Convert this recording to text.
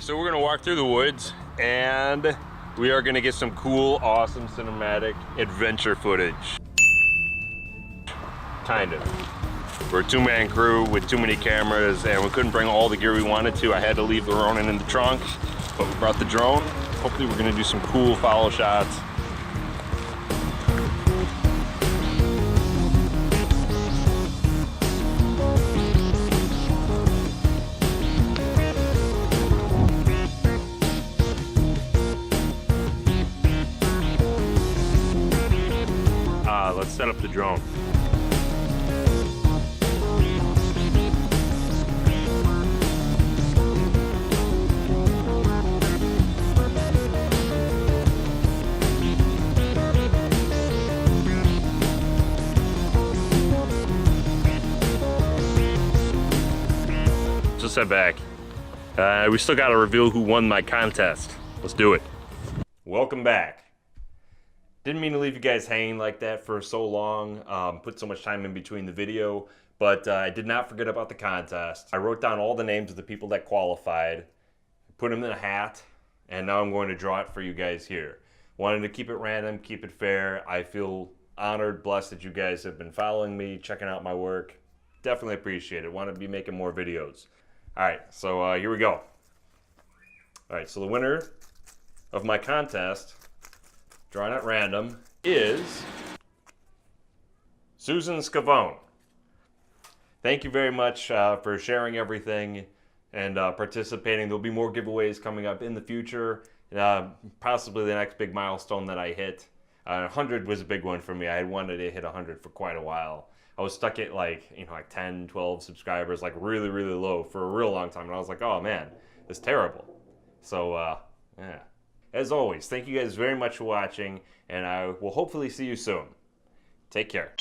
right, so we're gonna walk through the woods and we are gonna get some cool, awesome cinematic adventure footage. Kind of. We're a two-man crew with too many cameras and we couldn't bring all the gear we wanted to. I had to leave the Ronin in the trunk, but we brought the drone. Hopefully we're gonna do some cool follow shots. Let's set up the drone. Just head back. We still got to reveal who won my contest. Let's do it. Welcome back. Didn't mean to leave you guys hanging like that for so long, put so much time in between the video, but I did not forget about the contest. I wrote down all the names of the people that qualified, put them in a hat, and now I'm going to draw it for you guys here. Wanted to keep it random, keep it fair. I feel honored, blessed that you guys have been following me, checking out my work. Definitely appreciate it. Want to be making more videos. All right, so here we go. All right, so the winner of my contest, drawing at random, is Susan Scavone. Thank you very much for sharing everything and participating. There'll be more giveaways coming up in the future. Possibly the next big milestone that I hit. 100 was a big one for me. I had wanted to hit 100 for quite a while. I was stuck at like 10, 12 subscribers, like really, really low for a real long time. And I was like, oh man, it's terrible. So yeah. As always, thank you guys very much for watching, and I will hopefully see you soon. Take care.